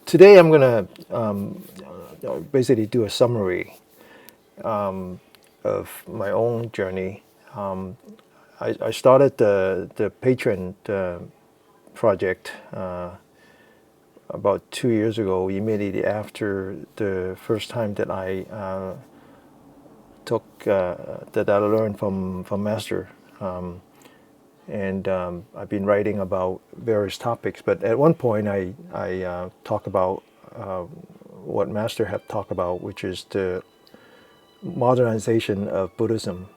Today I'm going to basically do a summary of my own journey. I started the Patreon project about 2 years ago, immediately after the first time that I that I learned from Master. And I've been writing about various topics. But at one point, I talk about what Master have talked about, which is the modernization of Buddhism,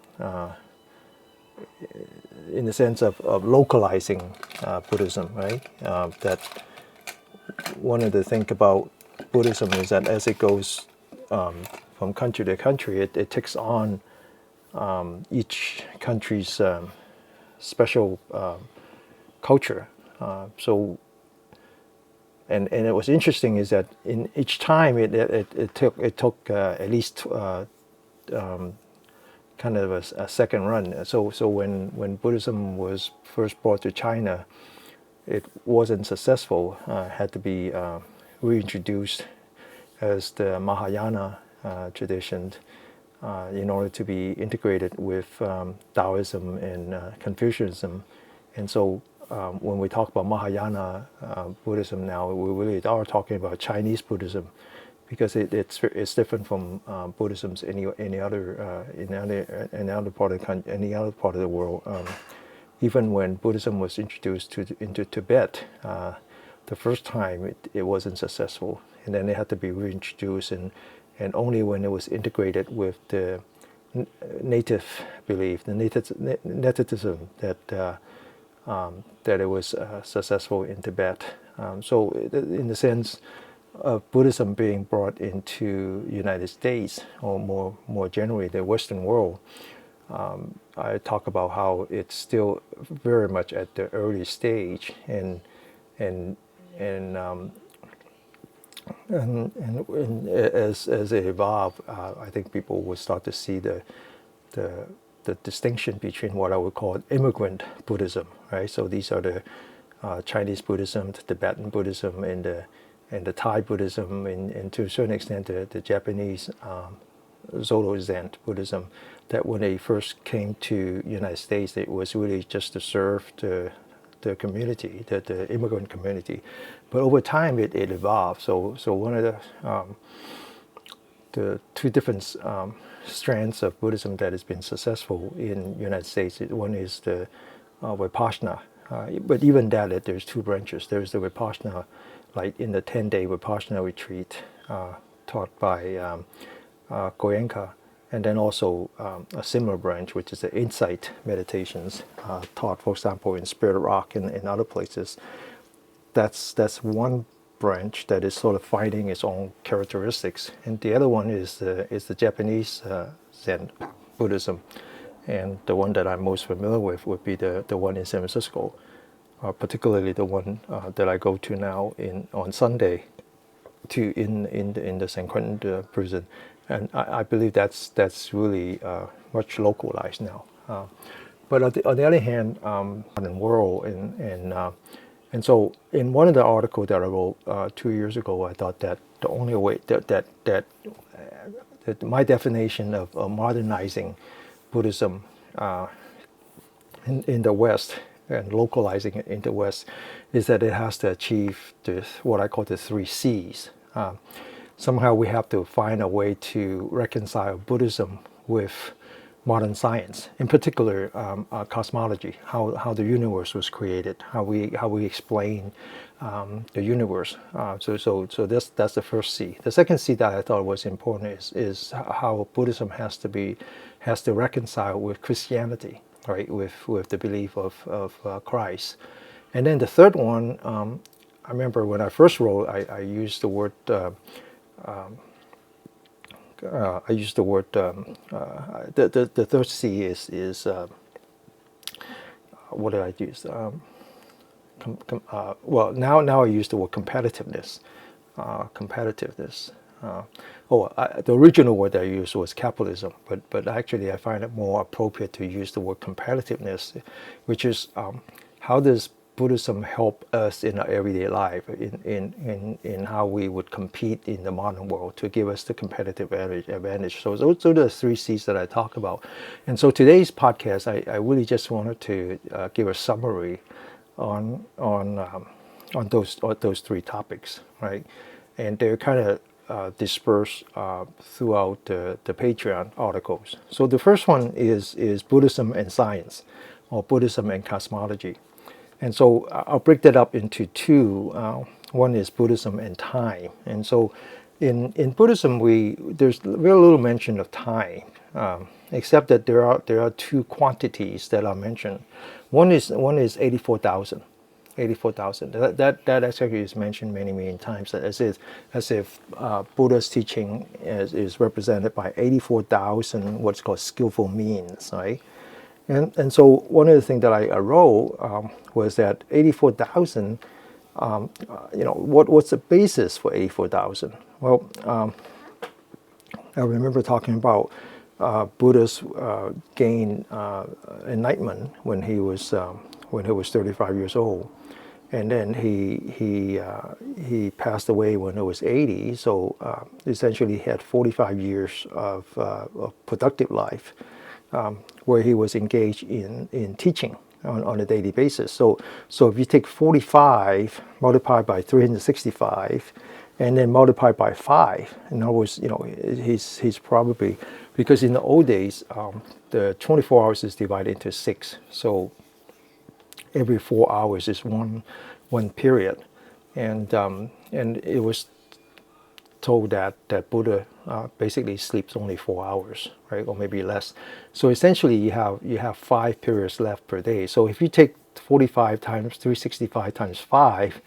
in the sense of localizing Buddhism, right? That one of the things about Buddhism is that as it goes from country to country, it takes on each country's special culture. So, and it was interesting is that in each time it took at least kind of a second run. So when Buddhism was first brought to China, it wasn't successful. Had to be reintroduced as the Mahayana tradition in order to be integrated with Taoism and Confucianism. And so when we talk about Mahayana Buddhism now, we really are talking about Chinese Buddhism, because it's different from Buddhism's any other part of the world. Even when Buddhism was introduced into Tibet, the first time it wasn't successful, and then it had to be reintroduced, and only when it was integrated with the native belief, the nativism, that it was successful in Tibet. So in the sense of Buddhism being brought into United States, or more generally the Western world, I talk about how it's still very much at the early stage, and as it evolved, I think people will start to see the distinction between what I would call immigrant Buddhism, right? So these are the Chinese Buddhism, the Tibetan Buddhism, and the Thai Buddhism, and to a certain extent the Japanese Zolo Zen Buddhism. That when they first came to United States, it was really just to serve the community, the immigrant community. But over time, it evolved. So one of the two different strands of Buddhism that has been successful in the United States, one is the Vipassana. But even that, there's two branches. There's the Vipassana, like in the 10-day Vipassana retreat taught by Goenka, and then also a similar branch, which is the insight meditations taught, for example, in Spirit Rock and other places. That's one branch that is sort of finding its own characteristics, and the other one is the Japanese Zen Buddhism, and the one that I'm most familiar with would be the one in San Francisco, particularly the one that I go to now on Sunday, in the San Quentin prison, and I believe that's really much localized now. But on the other hand, in the world, and so in one of the articles that I wrote 2 years ago, I thought that the only way that my definition of modernizing Buddhism in the West and localizing it in the West is that it has to achieve what I call the 3 C's. Somehow we have to find a way to reconcile Buddhism with modern science, in particular cosmology, how the universe was created, how we explain the universe. So that's the first C. The second C that I thought was important is how Buddhism has to reconcile with Christianity, right? With the belief of Christ. And then the third one, I remember when I first wrote, I used the word. The third C is what did I use? Well, now I use the word competitiveness. Competitiveness. The original word I used was capitalism, but actually I find it more appropriate to use the word competitiveness, which is how does Buddhism help us in our everyday life, in how we would compete in the modern world to give us the competitive advantage. So those are the three C's that I talk about. And so today's podcast, I really just wanted to give a summary on those three topics, right? And they're kind of dispersed throughout the Patreon articles. So the first one is Buddhism and science, or Buddhism and cosmology. And so I'll break that up into two. One is Buddhism and time. And so in Buddhism, there's very little mention of time, except that there are two quantities that are mentioned. One is 84,000. 84,000. That actually is mentioned many times, as if Buddha's teaching is represented by 84,000 what's called skillful means, right? And so one of the things that I wrote was that 84,000, what's the basis for 84,000? Well, I remember talking about Buddha's gain enlightenment when he was 35 years old, and then he passed away when he was 80. So essentially, he had 45 years of productive life, where he was engaged in teaching on a daily basis. So if you take 45 multiplied by 365, and then multiplied by 5, in other words, he's probably, because in the old days, the 24 hours is divided into 6. So every 4 hours is one period, and it was told that Buddha basically sleeps only 4 hours, right, or maybe less. So essentially, you have 5 periods left per day. So if you take 45 times 365 times 5,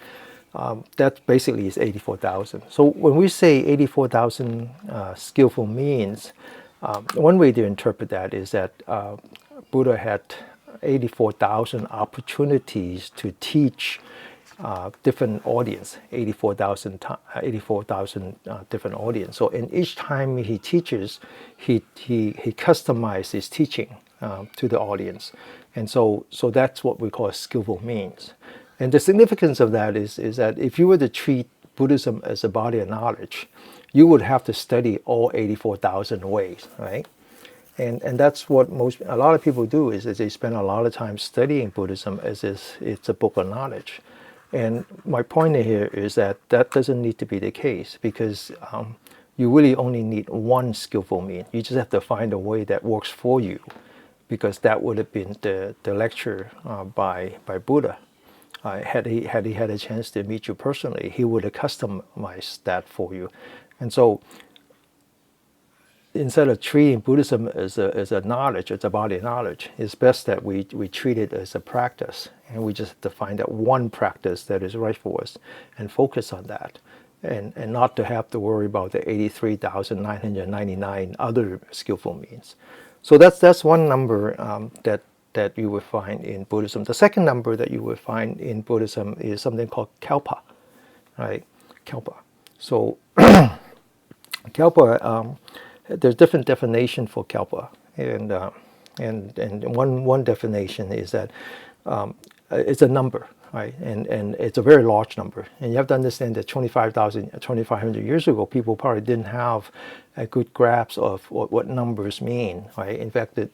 that basically is 84,000. So when we say 84,000 skillful means, one way to interpret that is that Buddha had 84,000 opportunities to teach different audience, 84,000 different audience. So in each time he teaches, he customizes his teaching to the audience, and so that's what we call skillful means. And the significance of that is that if you were to treat Buddhism as a body of knowledge, you would have to study all 84,000 ways, right? And that's what a lot of people do, is that they spend a lot of time studying Buddhism as if it's a book of knowledge. And my point here is that doesn't need to be the case, because you really only need one skillful mean. You just have to find a way that works for you, because that would have been the lecture by Buddha. Had he had a chance to meet you personally, he would have customized that for you. And so instead of treating Buddhism as a knowledge, as a body of knowledge, it's best that we treat it as a practice, and we just have to find out one practice that is right for us and focus on that, and not to have to worry about the 83,999 other skillful means. So that's one number that you will find in Buddhism. The second number that you will find in Buddhism is something called kalpa, right? Kalpa. So kalpa, there's different definition for kalpa, and one definition is that it's a number, right? And it's a very large number. And you have to understand that 2,500 years ago, people probably didn't have a good grasp of what numbers mean, right? In fact, the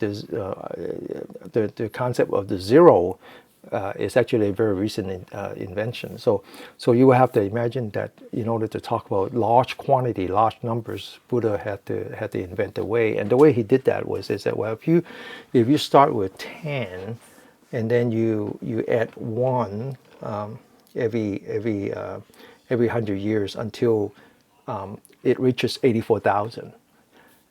concept of the zero is actually a very recent invention. So you will have to imagine that in order to talk about large quantity, large numbers, Buddha had to invent a way. And the way he did that is that, well, if you start with 10, and then you add 1 every 100 years until it reaches 84,000.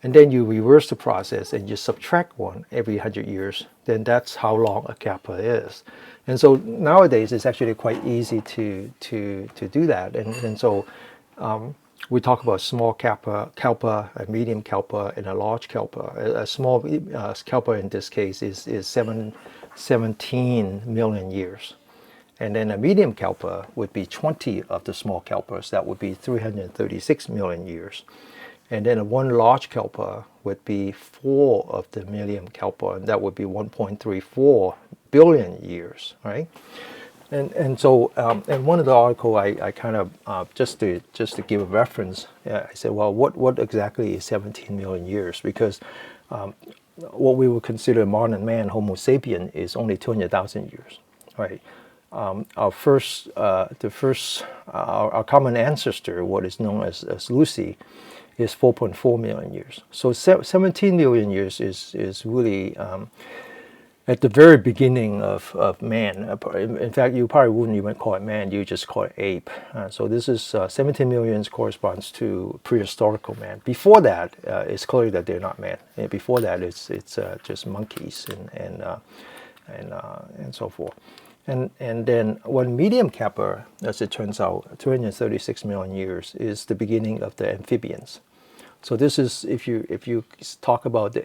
And then you reverse the process and you subtract 1 every 100 years, then that's how long a kappa is. And so nowadays it's actually quite easy to do that. And so we talk about small kalpa, a medium kalpa, and a large kalpa. A small kalpa in this case is 17 million years. And then a medium kalpa would be 20 of the small kalpas. That would be 336 million years. And then one large kalpa would be 4 of the medium kalpa, and that would be 1.34 billion years, right? And so in one of the article, I kind of just to give a reference, I said, well, what exactly is 17 million years? Because what we would consider modern man, Homo sapien, is only 200,000 years, right? Our common ancestor, what is known as Lucy, is 4.4 million years. So 17 million years is really at the very beginning of man. In fact, you probably wouldn't even call it man, you just call it ape. So this is 17 million corresponds to prehistorical man. Before that, it's clear that they're not man. And before that, it's just monkeys and so forth. And then one medium kappa, as it turns out, 236 million years, is the beginning of the amphibians. So this is, if you talk about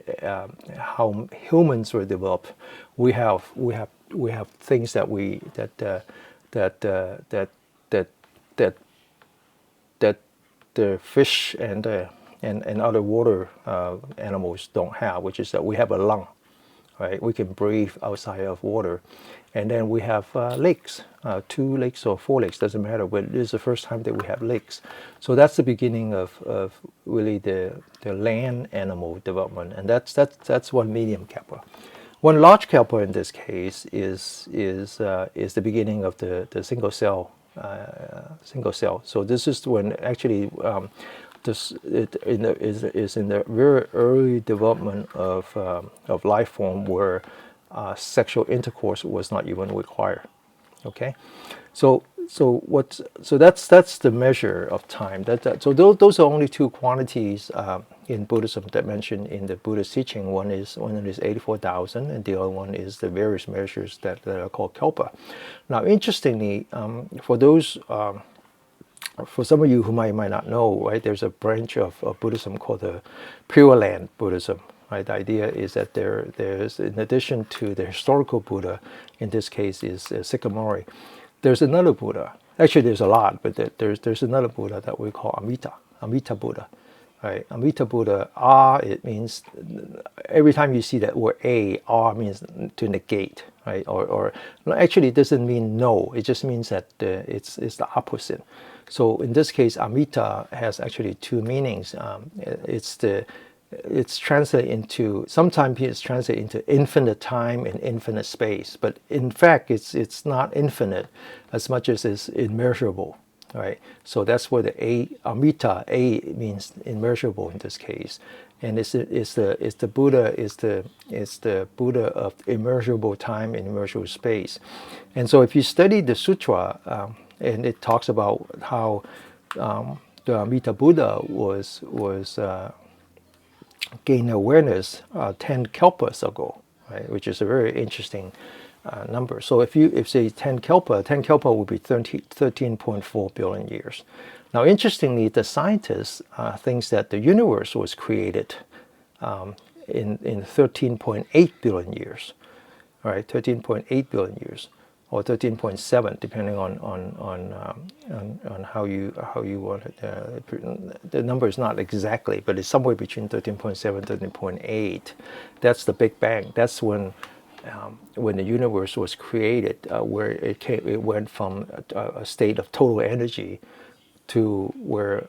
how humans were developed, we have things that the fish and other water animals don't have, which is that we have a lung, right? We can breathe outside of water. And then we have lakes, 2 lakes or 4 lakes, doesn't matter, but it is the first time that we have lakes. So that's the beginning of really the land animal development, and that's one medium kappa. One large kappa in this case is the beginning of the single cell. So this is when actually is in the very early development of life form where sexual intercourse was not even required. Okay, so that's the measure of time. So those are only 2 quantities in Buddhism that mentioned in the Buddhist teaching. One is 84,000, and the other one is the various measures that are called kalpa. Now, interestingly, for those. For some of you who might not know, right, there's a branch of Buddhism called the Pure Land Buddhism. Right, the idea is that there's, in addition to the historical Buddha, in this case is Sikamori, there's another Buddha. Actually, there's a lot, but there's another Buddha that we call Amita Buddha. Right, Amita Buddha. It means every time you see that word R means to negate. Right, or actually it doesn't mean no. It just means that it's the opposite. So in this case, Amita has actually 2 meanings. It's translated into, sometimes it's translated into infinite time and infinite space, but in fact it's not infinite as much as it's immeasurable. Right, so that's where the Amita means immeasurable in this case, and it's the Buddha of immeasurable time and immeasurable space. And so if you study the sutra, and it talks about how the Amita Buddha was gained awareness 10 kalpas ago, right, which is a very interesting number. So if say 10 kalpa would be 13.4 billion years. Now, interestingly, the scientists thinks that the universe was created in 13.8 billion years, right? 13.8 billion years, or 13.7, depending on how you want it. The number is not exactly, but it's somewhere between 13.7 and 13.8. That's the Big Bang. That's when the universe was created, where it went from a state of total energy to where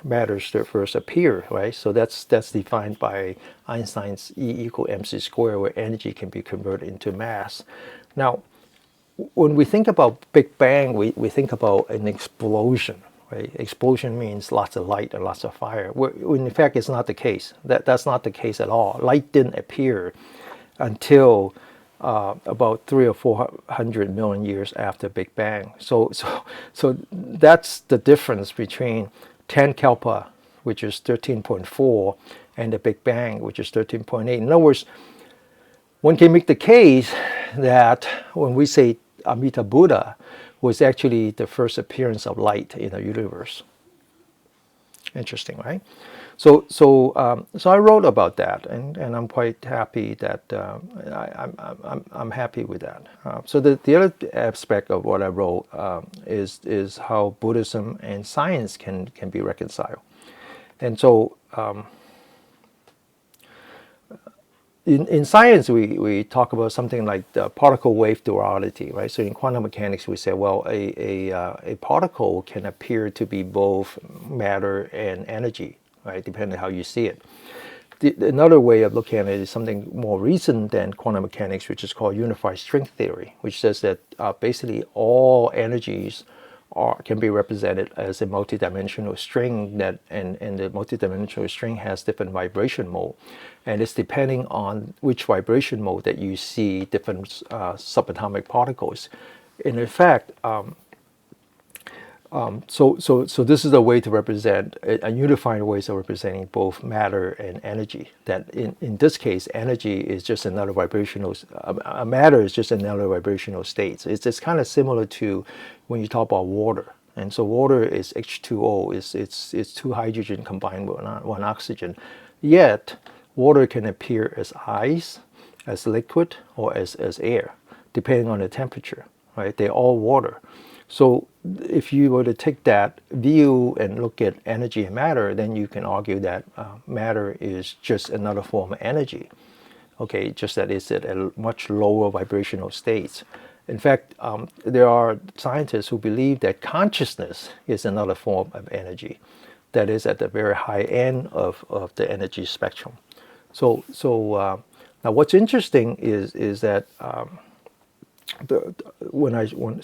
matters first appear, right? So that's defined by Einstein's E = mc squared, where energy can be converted into mass. Now, when we think about Big Bang, we think about an explosion, right? Explosion means lots of light and lots of fire. When in fact, it's not the case. That's not the case at all. Light didn't appear until about 300 or 400 million years after Big Bang. So that's the difference between 10 kalpa, which is 13.4, and the Big Bang, which is 13.8. In other words, one can make the case that when we say Amita Buddha was actually the first appearance of light in the universe. Interesting, right? So I wrote about that, and I'm quite happy that I'm happy with that. So the other aspect of what I wrote is how Buddhism and science can be reconciled, and so. in science, we talk about something like the particle wave duality, right? So in quantum mechanics, we say, well, a particle can appear to be both matter and energy, right? Depending on how you see it. Another way of looking at it is something more recent than quantum mechanics, which is called unified string theory, which says that basically all energies can be represented as a multidimensional string and the multidimensional string has different vibration mode, and it's depending on which vibration mode that you see different subatomic particles. And in fact, so this is a way to represent a unified ways of representing both matter and energy. That in this case, energy is just another vibrational, matter is just another vibrational state. It's kind of similar to when you talk about water. And so water is H2O. It's two hydrogen combined with one oxygen. Yet water can appear as ice, as liquid, or as air, depending on the temperature. Right? They're all water. So if you were to take that view and look at energy and matter, then you can argue that matter is just another form of energy. Okay, just that it's at a much lower vibrational state. In fact, there are scientists who believe that consciousness is another form of energy that is at the very high end of the energy spectrum. So now what's interesting is that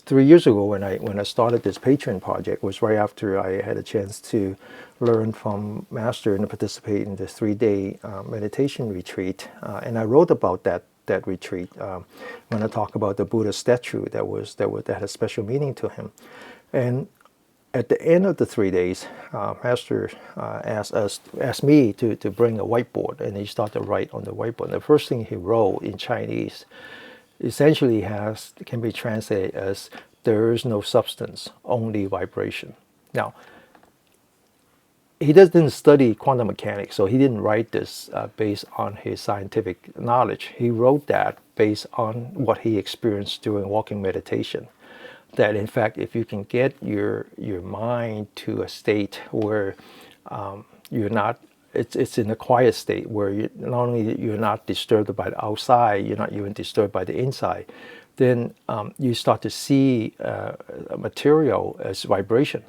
3 years ago when I started this Patreon project was right after I had a chance to learn from Master and participate in this 3-day meditation retreat, and I wrote about that retreat when I talk about the Buddha statue that had a special meaning to him. And at the end of the 3 days, Master asked me to bring a whiteboard, and he started to write on the whiteboard. And the first thing he wrote in Chinese essentially can be translated as there is no substance, only vibration. Now, he didn't study quantum mechanics, so he didn't write this based on his scientific knowledge. He wrote that based on what he experienced during walking meditation. That in fact, if you can get your mind to a state where you're not, it's in a quiet state where not only you're not disturbed by the outside, you're not even disturbed by the inside, then you start to see material as vibration.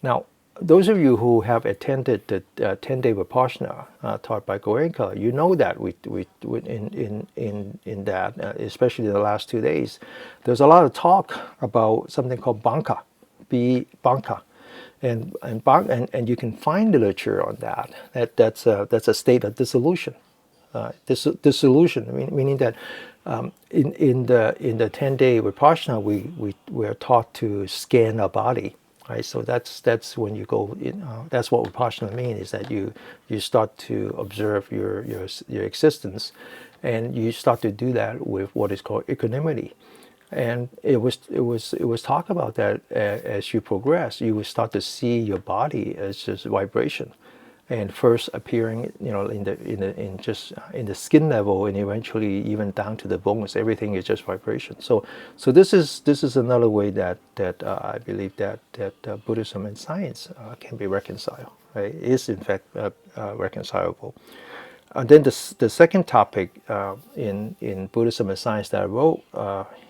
Now, those of you who have attended the 10-day Vipassana taught by Goenka, you know that in that, especially the last 2 days, there's a lot of talk about something called banka, banka, and you can find literature on that. That's a state of dissolution. Dissolution, meaning that in the 10-day Vipassana, we are taught to scan our body. Right, so that's when you go in. That's what Vipassana means, is that you start to observe your existence, and you start to do that with what is called equanimity. And it was talk about that as you progress, you will start to see your body as just vibration, and first appearing, in the skin level, and eventually even down to the bones. Everything is just vibration. So this is another way that I believe that Buddhism and science can be reconciled. Right, is in fact reconcilable. And then the second topic in Buddhism and science that I wrote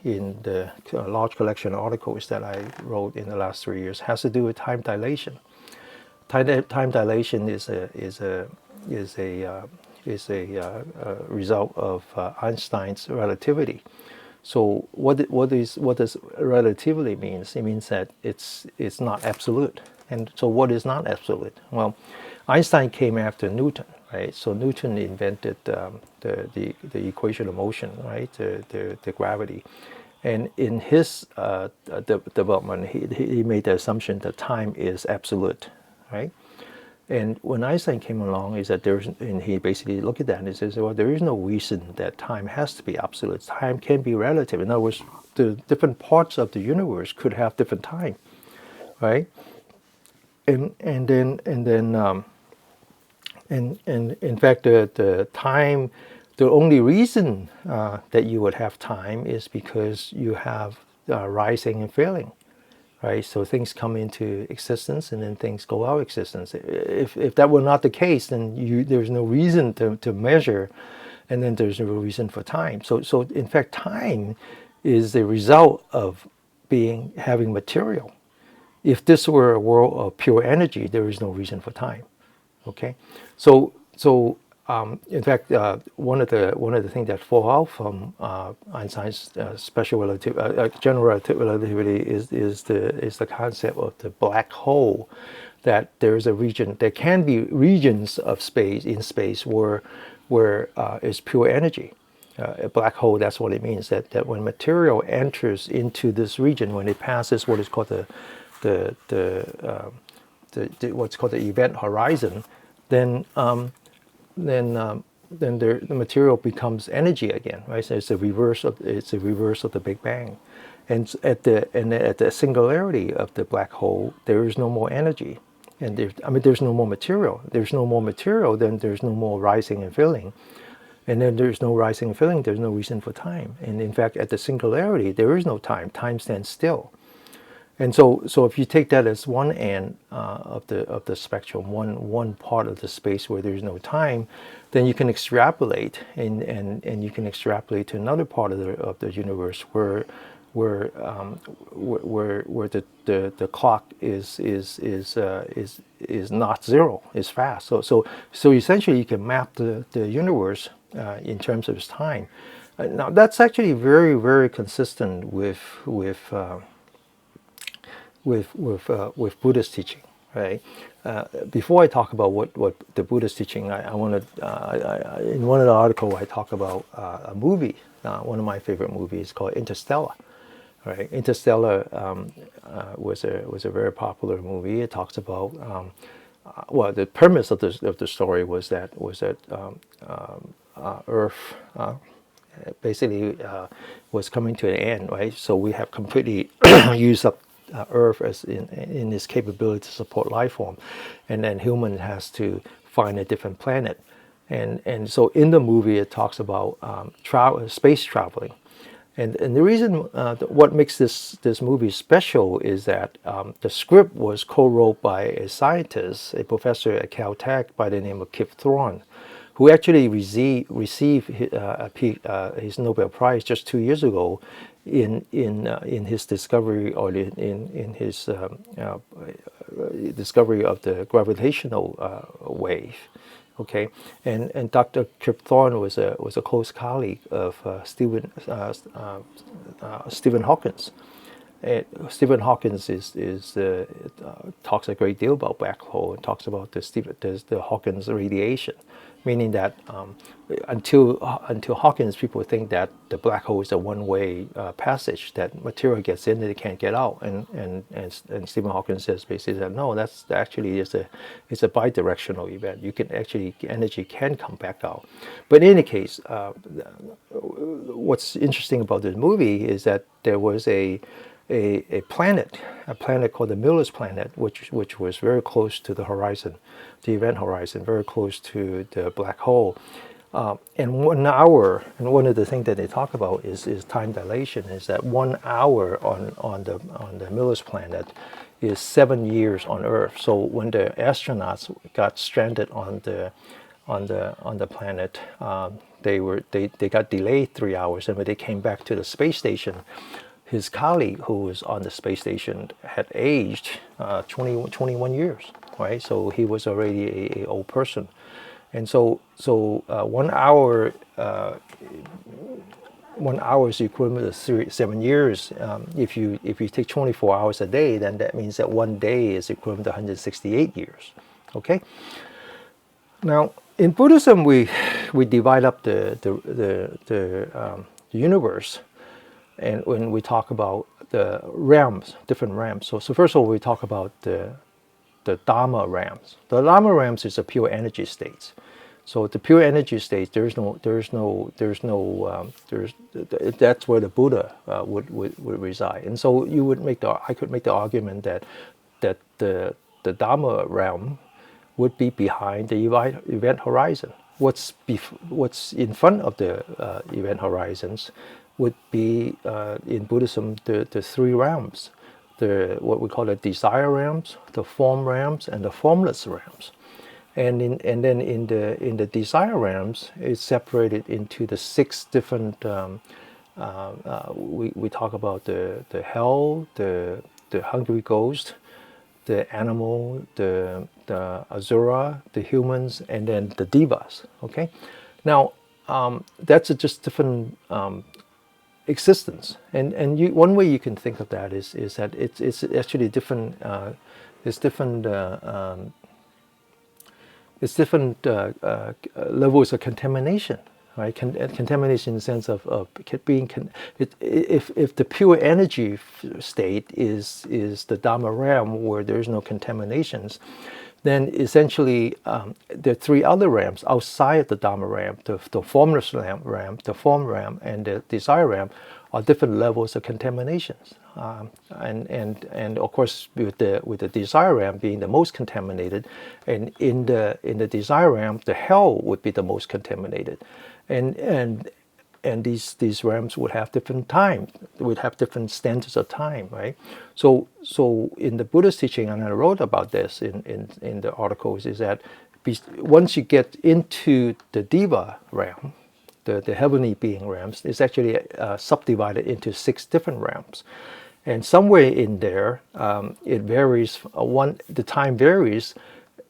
in the large collection of articles that I wrote in the last 3 years has to do with time dilation. Time dilation is a result of Einstein's relativity. So what does relativity means? It means that it's not absolute. And so what is not absolute? Well, Einstein came after Newton, right? So Newton invented the equation of motion, right? The gravity. And in his development, he made the assumption that time is absolute. Right, and when Einstein came along, is that and he basically looked at that and he says, well, there is no reason that time has to be absolute. Time can be relative. In other words, the different parts of the universe could have different time, right? And then in fact, the time, the only reason that you would have time is because you have rising and falling. Right, so things come into existence and then things go out of existence. If that were not the case, then there's no reason to measure and then there's no reason for time. So in fact, time is the result of having material. If this were a world of pure energy, there is no reason for time. Okay, so in fact, one of the things that fall out from Einstein's general relativity is the concept of the black hole. That there is a region. There can be regions of space in space where is pure energy. A black hole. That's what it means. That when material enters into this region, when it passes what is called what's called the event horizon, then the material becomes energy again, right? So it's the reverse of the Big Bang, and at the singularity of the black hole, there is no more energy, and there's no more material. There's no more material, then there's no more rising and filling, and then there's no rising and filling. There's no reason for time, and in fact, at the singularity, there is no time. Time stands still. And so if you take that as one end of the spectrum, one part of the space where there's no time, then you can extrapolate, and you can extrapolate to another part of the universe where the clock is not zero, is fast. So essentially, you can map the universe in terms of its time. Now that's actually very, very consistent with Buddhist teaching, right? Before I talk about what the Buddhist teaching, I want to, in one of the articles I talk about a movie, one of my favorite movies called Interstellar, right? Interstellar was a very popular movie. It talks about, well, the premise of the story was that Earth basically was coming to an end, right? So we have completely used up Earth as in its capability to support life form, and then human has to find a different planet, and so in the movie it talks about space traveling, and the reason what makes this movie special is that the script was co-wrote by a scientist, a professor at Caltech by the name of Kip Thorne, who actually received his Nobel Prize just 2 years ago in his discovery, or in his discovery of the gravitational wave. Okay, and Dr. Kip Thorne was a close colleague of Stephen Hawking. Stephen Hawking talks a great deal about black hole, and talks about the Hawking's radiation, meaning that until Hawkins, people think that the black hole is a one-way passage, that material gets in and it can't get out, and Stephen Hawking says basically that no, that's actually it's a bidirectional event. You can actually, energy can come back out. But in any case, what's interesting about this movie is that there was a planet called the Miller's planet, which was very close to the horizon, the event horizon, very close to the black hole. And 1 hour, and one of the things that they talk about is time dilation. Is that 1 hour on the Miller's planet is 7 years on Earth. So when the astronauts got stranded on the planet, they got delayed 3 hours, and when they came back to the space station, his colleague who was on the space station had aged 21 years, right? So he was already a old person. And so 1 hour, 1 hour is equivalent to 7 years. If you take 24 hours a day, then that means that 1 day is equivalent to 168 years. Okay. Now in Buddhism, we divide up the universe. And when we talk about the realms, different realms. So first of all, we talk about the Dharma realms. The Dharma realms is a pure energy state. So the pure energy state, that's where the Buddha would reside. And so I could make the argument that the Dharma realm would be behind the event horizon. What's in front of the event horizons would be in Buddhism the three realms, what we call the desire realms, the form realms, and the formless realms. and then in the desire realms, it's separated into the 6 different. We talk about the hell, the hungry ghost, the animal, the asura, the humans, and then the devas. Okay, now that's just different existence, and one way you can think of that is that it's actually different. It's different. It's different levels of contamination, right? Contamination in the sense of being, if the pure energy state is the Dharma realm where there's no contaminations, then essentially the 3 other realms outside the Dharma realm, the formless realm, the form realm, and the desire realm, are different levels of contaminations. And of course, with the desire realm being the most contaminated, and in the desire realm, the hell would be the most contaminated, and these realms would have different time, would have different standards of time, right? So in the Buddhist teaching, and I wrote about this in the articles, is that once you get into the Deva realm, the heavenly being realms, is actually subdivided into 6 different realms. And somewhere in there, it varies. The time varies.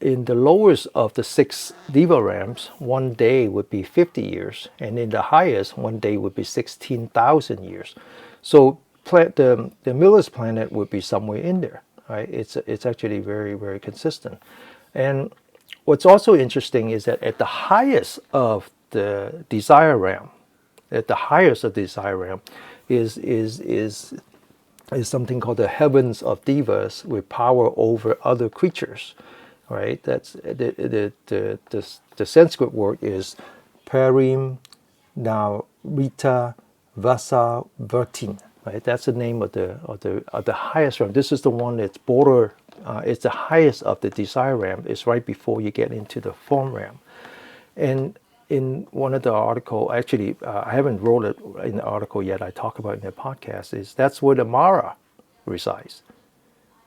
In the lowest of the 6 Deva realms, one day would be 50 years, and in the highest, one day would be 16,000 years. So the Miller's planet would be somewhere in there, right? It's actually very, very consistent. And what's also interesting is that at the highest of the desire realm, is something called the heavens of devas with power over other creatures, right? That's the Sanskrit word is Parim Narita Vasa Vertin, right? That's the name of the highest realm. This is the one that's border. It's the highest of the desire realm. It's right before you get into the form realm, and in one of the article, actually, I haven't wrote it in the article yet. I talk about it in the podcast. That's where the Mara resides.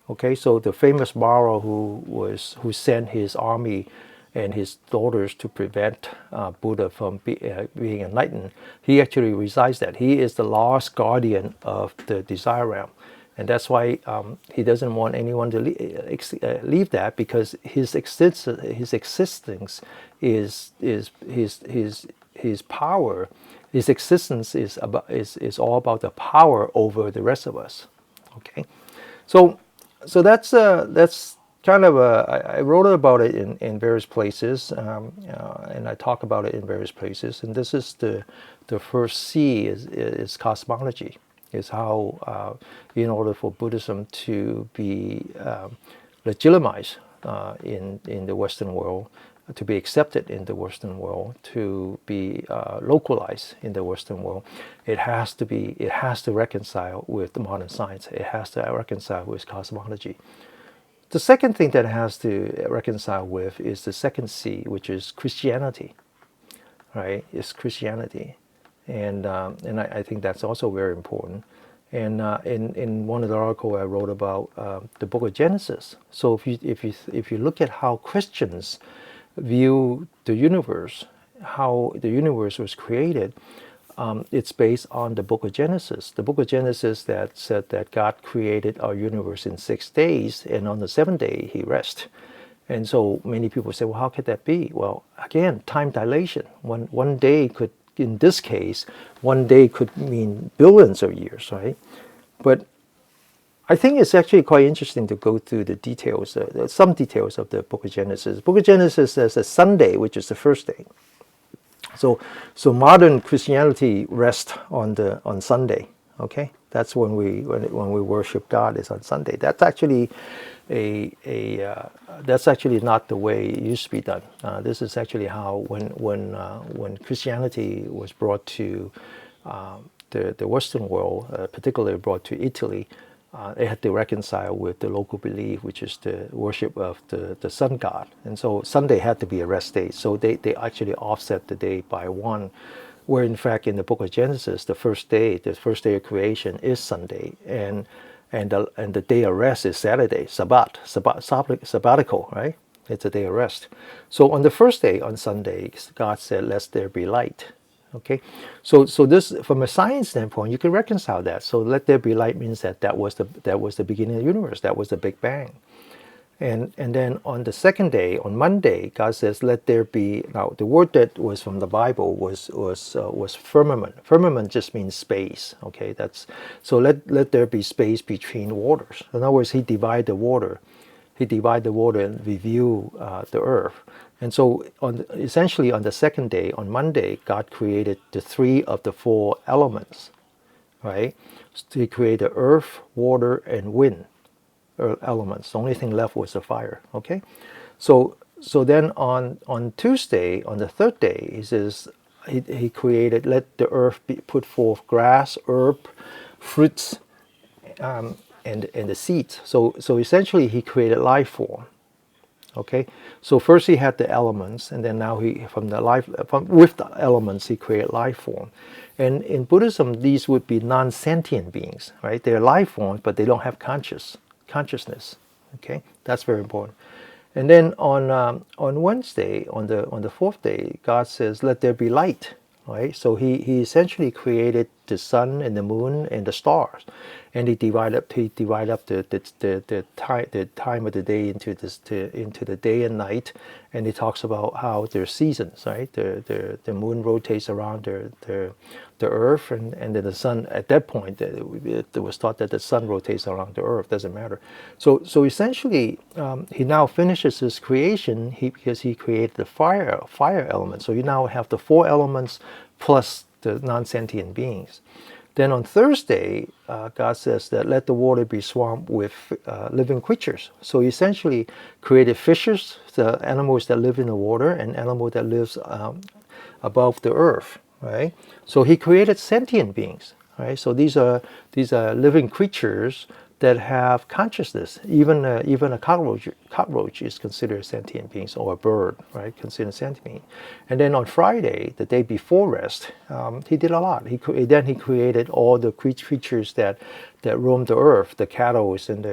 Okay, so the famous Mara who sent his army and his daughters to prevent Buddha from being enlightened, he actually resides there. He is the last guardian of the desire realm, and that's why he doesn't want anyone to leave that, because his existence is his power. His existence is all about the power over the rest of us. Okay, so that's kind of I wrote about it in various places, and I talk about it in various places. And this is the first C is cosmology, is how in order for Buddhism to be legitimized in the Western world, to be accepted in the Western world, to be localized in the Western world, it has to reconcile with the modern science. It has to reconcile with cosmology. The second thing that it has to reconcile with is the second C, which is Christianity. Right? It's Christianity, and I think that's also very important. And in one of the articles I wrote about the Book of Genesis. So if you look at how Christians view the universe, how the universe was created, it's based on the Book of Genesis. The Book of Genesis that said that God created our universe in 6 days, and on the 7th day He rested. And so many people say, well, how could that be? Well, again, time dilation. One day could, in this case, one day could mean billions of years, right? But I think it's actually quite interesting to go through the details, some details of the Book of Genesis. The Book of Genesis says a Sunday, which is the first day. So modern Christianity rests on Sunday. Okay, that's when we worship God, is on Sunday. That's actually that's actually not the way it used to be done. This is actually how when Christianity was brought to the Western world, particularly brought to Italy, they had to reconcile with the local belief, which is the worship of the sun god. And so Sunday had to be a rest day. So they actually offset the day by one, where in fact in the Book of Genesis, the first day of creation is Sunday, and the day of rest is Saturday, sabbatical, right? It's a day of rest. So on the first day, on Sunday, God said, "Let there be light." Okay, so this, from a science standpoint, you can reconcile that. So "let there be light" means that was the beginning of the universe. That was the Big Bang. And then on the second day, on Monday, God says, "Let there be." Now, the word that was from the Bible was firmament. Firmament just means space. Okay, that's so. Let there be space between waters. In other words, He divided the water. He divided the water and revealed the earth. And so, essentially, on the second day, on Monday, God created the three of the four elements. Right? So He created earth, water, and wind elements. The only thing left was the fire. Okay, so then on Tuesday, on the third day, He says he created, "Let the earth put forth grass, herb, fruits, and the seeds." So essentially, He created life form. Okay, so first He had the elements, and then now with the elements He created life form. And in Buddhism, these would be non-sentient beings, right? They're life forms, but they don't have consciousness. Okay, that's very important. And then on Wednesday, on the fourth day, God says, "Let there be light." Right. So he essentially created the sun and the moon and the stars, and He divided up the time of the day into the day and night, and He talks about how there's seasons. Right. The moon rotates around the earth, and then the sun. At that point, it was thought that the sun rotates around the earth. Doesn't matter. So essentially, He now finishes His creation because He created the fire element. So you now have the four elements plus the non-sentient beings. Then on Thursday, God says that "let the water be swamped with living creatures." So He essentially created fishes, the animals that live in the water, and animal that lives above the earth. Right. So He created sentient beings. Right. So these are living creatures that have consciousness. Even a cockroach is considered a sentient being, or a bird, right, considered a sentient being. And then on Friday, the day before rest, He did a lot. He created all the creatures that roam the earth, the cattle and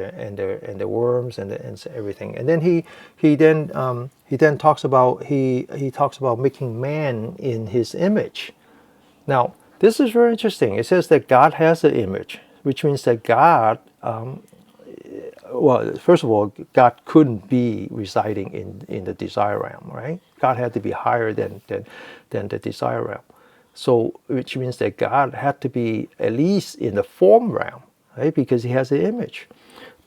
the worms and everything. And then he then talks about making man in His image. Now, this is very interesting. It says that God has an image, which means that God, well, first of all, God couldn't be residing in the desire realm, right? God had to be higher than the desire realm. So, which means that God had to be at least in the form realm, right? Because He has an image.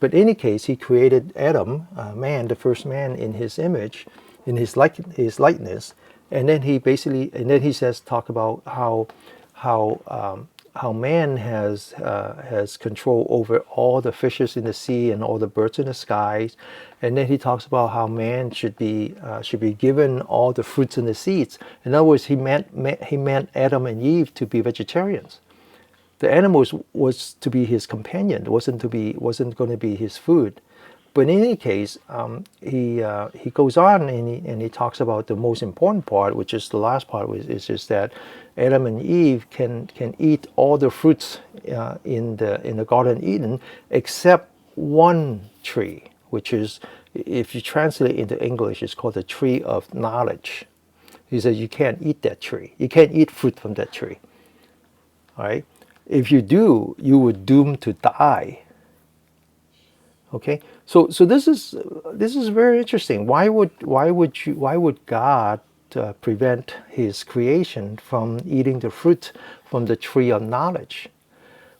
But in any case, He created Adam, man, the first man, in His image, in his likeness, and then He says, talk about how man has control over all the fishes in the sea and all the birds in the skies, and then He talks about how man should be given all the fruits and the seeds. In other words, He meant Adam and Eve to be vegetarians. The animals was to be His companion. It wasn't going to be His food. But in any case, he goes on and he talks about the most important part, which is the last part, is just that Adam and Eve can eat all the fruits in the Garden of Eden except one tree, which is, if you translate into English, it's called the tree of knowledge. He says you can't eat that tree. You can't eat fruit from that tree. All right? If you do, you would doom to die. Okay, so this is very interesting. Why would God prevent His creation from eating the fruit from the tree of knowledge?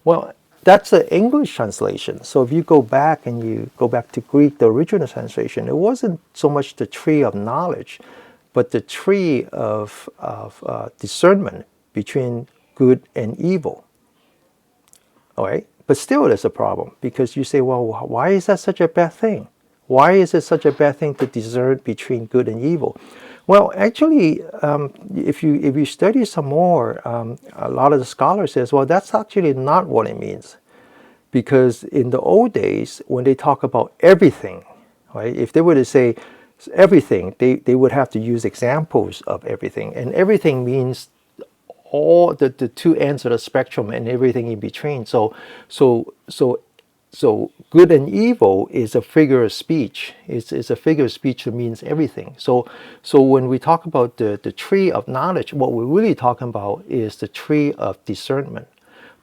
Well, that's an English translation. So if you go back to Greek, the original translation, it wasn't so much the tree of knowledge, but the tree of discernment between good and evil. All right. But still there's a problem, because you say, well, why is that such a bad thing? Why is it such a bad thing to discern between good and evil? Well, actually, if you study some more, a lot of the scholars says, well, that's actually not what it means. Because in the old days, when they talk about everything, right, if they were to say everything, they would have to use examples of everything. And everything means all the two ends of the spectrum and everything in between. So So good and evil is a figure of speech. It's a figure of speech that means everything. So when we talk about the tree of knowledge, what we're really talking about is the tree of discernment,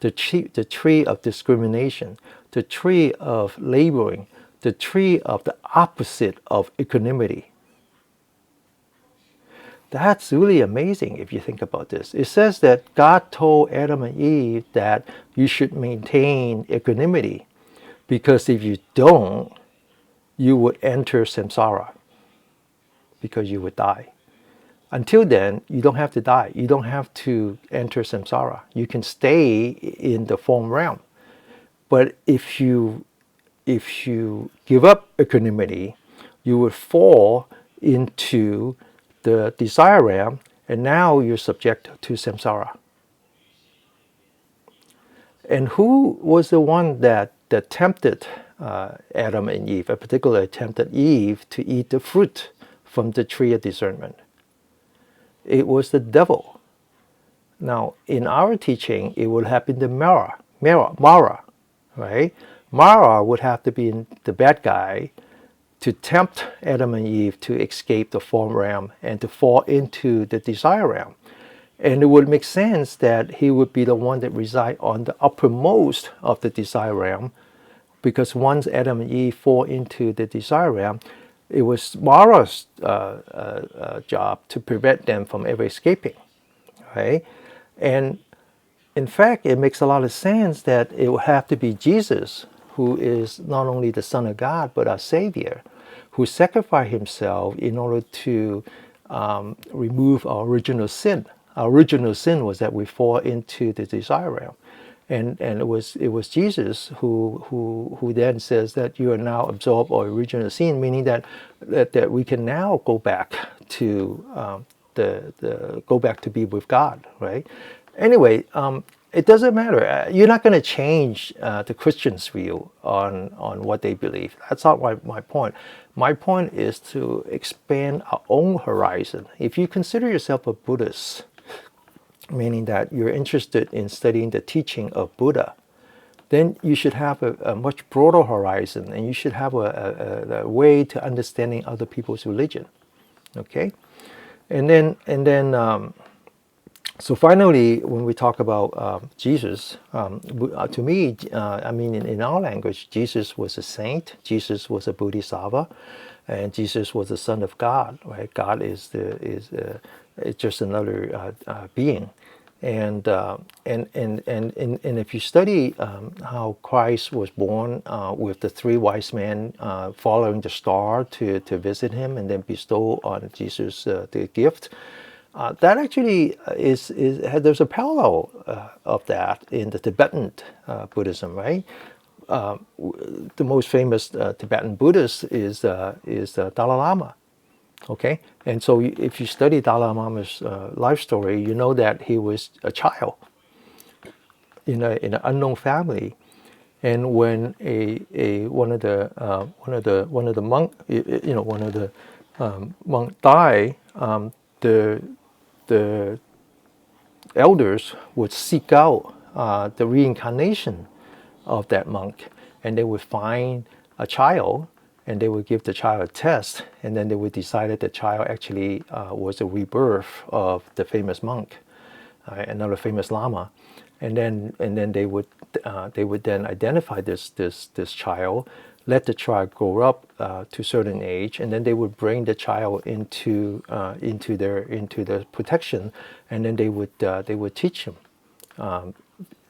the tree of discrimination, the tree of laboring, the tree of the opposite of equanimity. That's really amazing if you think about this. It says that God told Adam and Eve that you should maintain equanimity, because if you don't, you would enter samsara, because you would die. Until then, you don't have to die. You don't have to enter samsara. You can stay in the form realm. But if you give up equanimity, you would fall into the desire realm, and now you're subject to samsara. And who was the one that tempted Adam and Eve, particularly tempted Eve to eat the fruit from the tree of discernment? It was the devil. Now, in our teaching, it would have been the Mara, right? Mara would have to be the bad guy to tempt Adam and Eve to escape the form realm and to fall into the desire realm. And it would make sense that he would be the one that reside on the uppermost of the desire realm, because once Adam and Eve fall into the desire realm, it was Mara's job to prevent them from ever escaping, right? And in fact, it makes a lot of sense that it would have to be Jesus, who is not only the Son of God, but our Savior, who sacrificed himself in order to remove our original sin. Our original sin was that we fall into the desire realm. And it was Jesus who then says that you are now absorbed or original sin, meaning that we can now go back to go back to be with God, right? Anyway, it doesn't matter. You're not going to change the Christians' view on what they believe. That's not my point. My point is to expand our own horizon. If you consider yourself a Buddhist, meaning that you're interested in studying the teaching of Buddha, then you should have a much broader horizon, and you should have a way to understanding other people's religion. Okay, and then so finally, when we talk about Jesus, to me, I mean, in our language, Jesus was a saint. Jesus was a bodhisattva, and Jesus was the Son of God. Right? God is just another being. And if you study how Christ was born with the three wise men following the star to visit him and then bestow on Jesus the gift, that actually there's a parallel of that in the Tibetan Buddhism, right? The most famous Tibetan Buddhist is Dalai Lama. Okay, and so if you study Dalai Lama's life story, you know that he was a child in an unknown family, and when one of the monk died, the elders would seek out the reincarnation of that monk, and they would find a child, and they would give the child a test, and then they would decide that the child actually was a rebirth of the famous monk, another famous lama, and then they would then identify this child, let the child grow up to a certain age, and then they would bring the child into their protection, and then they would teach him.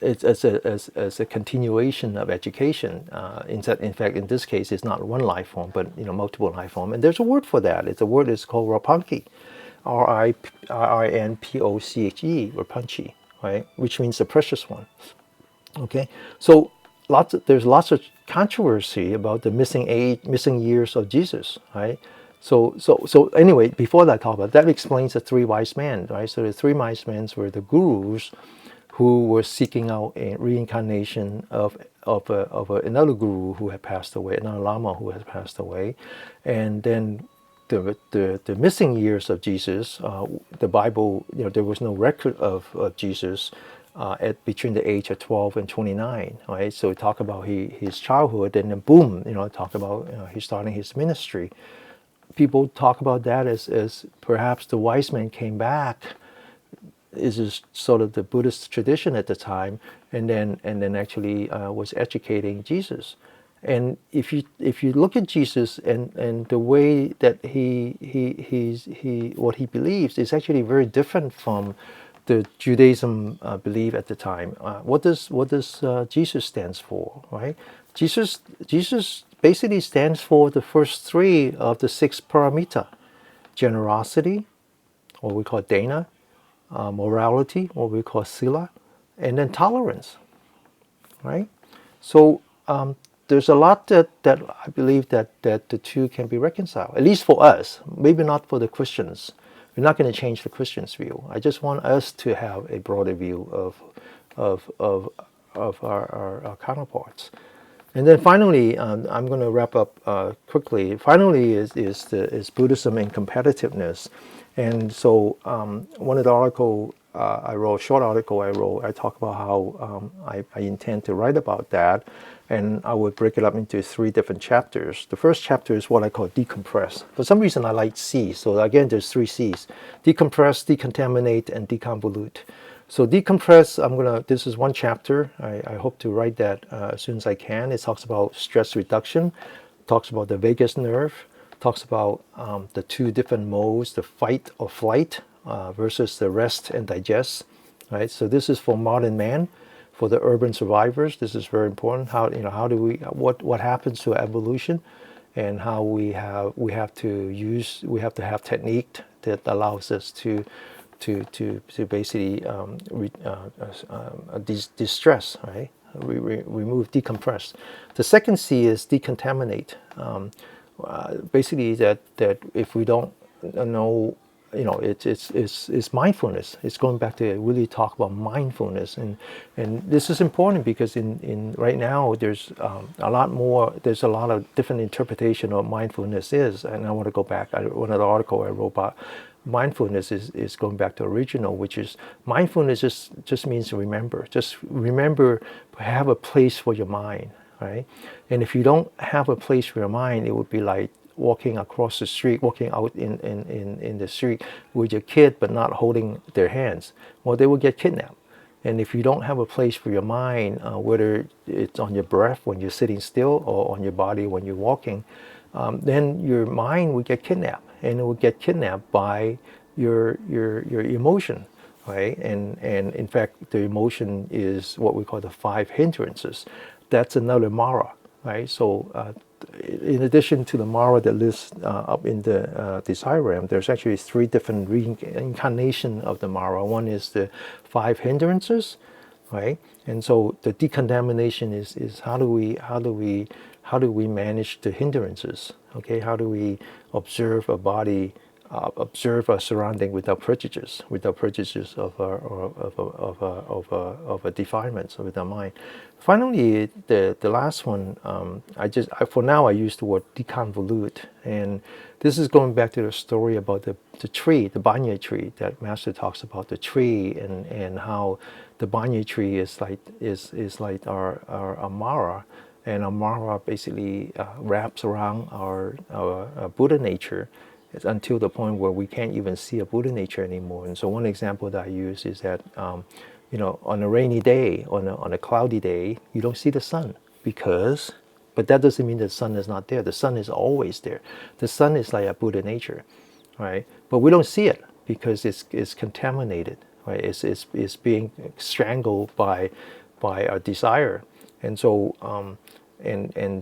It's as a continuation of education. In fact, in this case, it's not one life form, but multiple life form. And there's a word for that. It's a word that's called Rinpoche, Rinpoche, Rinpoche, right? Which means the precious one. Okay, so there's lots of controversy about the missing years of Jesus, right? So anyway, before that, I talk about that explains the three wise men, right? So the three wise men were the gurus who were seeking out a reincarnation of another guru who had passed away, another lama who had passed away, and then the missing years of Jesus. The Bible, there was no record of Jesus at between the age of 12 and 29, right? So talk about his childhood, and then boom, talk about he's starting his ministry. People talk about that as perhaps the wise man came back. This is sort of the Buddhist tradition at the time, and then actually was educating Jesus. And if you look at Jesus and the way that he what he believes is actually very different from the Judaism belief at the time. What does Jesus stands for, right? Jesus basically stands for the first three of the six paramita: generosity, what we call dana, morality, what we call sila, and then tolerance, right? So there's a lot that I believe that the two can be reconciled, at least for us, maybe not for the Christians. We're not going to change the Christians' view. I just want us to have a broader view of our counterparts. And then finally, I'm going to wrap up quickly. Finally, is Buddhism and competitiveness. And so one of the article I wrote, short article I wrote, I talk about how I intend to write about that, and I would break it up into three different chapters. The first chapter is what I call decompress. For some reason, I like C. So again, there's three C's: decompress, decontaminate, and deconvolute. So decompress, this is one chapter. I hope to write that as soon as I can. It talks about stress reduction, talks about the vagus nerve, talks about the two different modes, the fight or flight versus the rest and digest, right? So this is for modern man, for the urban survivors. This is very important. How do we, what happens to evolution, and how we have to have technique that allows us to basically distress, right? Remove, decompress. The second C is decontaminate. Basically, that if we don't know, it's mindfulness. It's going back to really talk about mindfulness, and this is important because in right now there's a lot more. There's a lot of different interpretation of what mindfulness is, and I want to go back. One of the article I wrote about mindfulness is going back to original, which is mindfulness just means remember. Just remember, have a place for your mind, right? And if you don't have a place for your mind, it would be like walking across the street, walking out in the street with your kid, but not holding their hands. Well, they will get kidnapped. And if you don't have a place for your mind, whether it's on your breath when you're sitting still or on your body when you're walking, then your mind will get kidnapped, and it will get kidnapped by your emotion, right? And in fact, the emotion is what we call the five hindrances. That's another Mara, right? So in addition to the Mara that lives up in the desire realm, there's actually three different reincarnation of the Mara. One is the five hindrances, right? And so the decontamination is how do we manage the hindrances? Okay, how do we observe a body, observe our surrounding without prejudice of a defilements with our mind. Finally, the last one, for now I use the word deconvolute, and this is going back to the story about the tree, the banyan tree that Master talks about, the tree and how the banyan tree is like our Amara. And Amara basically wraps around our Buddha nature until the point where we can't even see a Buddha nature anymore. And so one example that I use is that, on a rainy day, on a cloudy day, you don't see the sun but that doesn't mean the sun is not there. The sun is always there. The sun is like a Buddha nature, right? But we don't see it because it's contaminated, right? It's being strangled by our desire. And so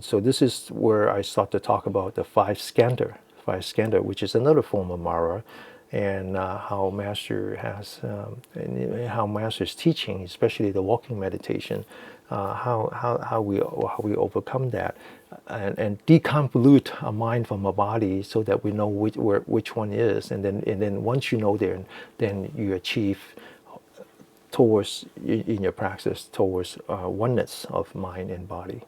so this is where I start to talk about the five skandha, which is another form of Mara, and how Master has, and how Master's teaching, especially the walking meditation, how we overcome that, and deconvolute our mind from our body so that we know which one is, and then once you know then you achieve towards in your practice towards oneness of mind and body.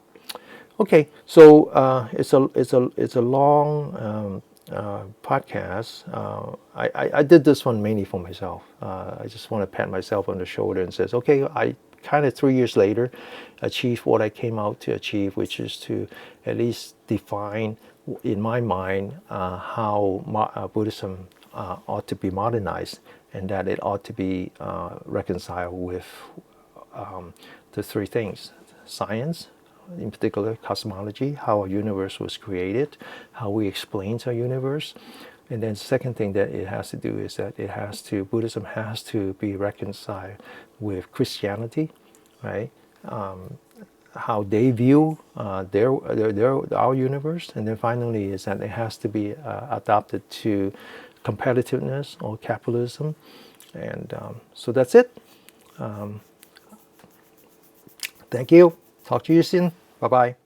Okay, so it's a long podcast. I did this one mainly for myself. I just want to pat myself on the shoulder and says, okay, I kind of 3 years later achieved what I came out to achieve, which is to at least define in my mind how Buddhism ought to be modernized, and that it ought to be reconciled with the three things: science, in particular cosmology, how our universe was created, how we explain our universe. And then the second thing that it has to do is that Buddhism has to be reconciled with Christianity, right? How they view our universe. And then finally is that it has to be adapted to competitiveness or capitalism. And so that's it. Thank you. Talk to you soon. Bye-bye.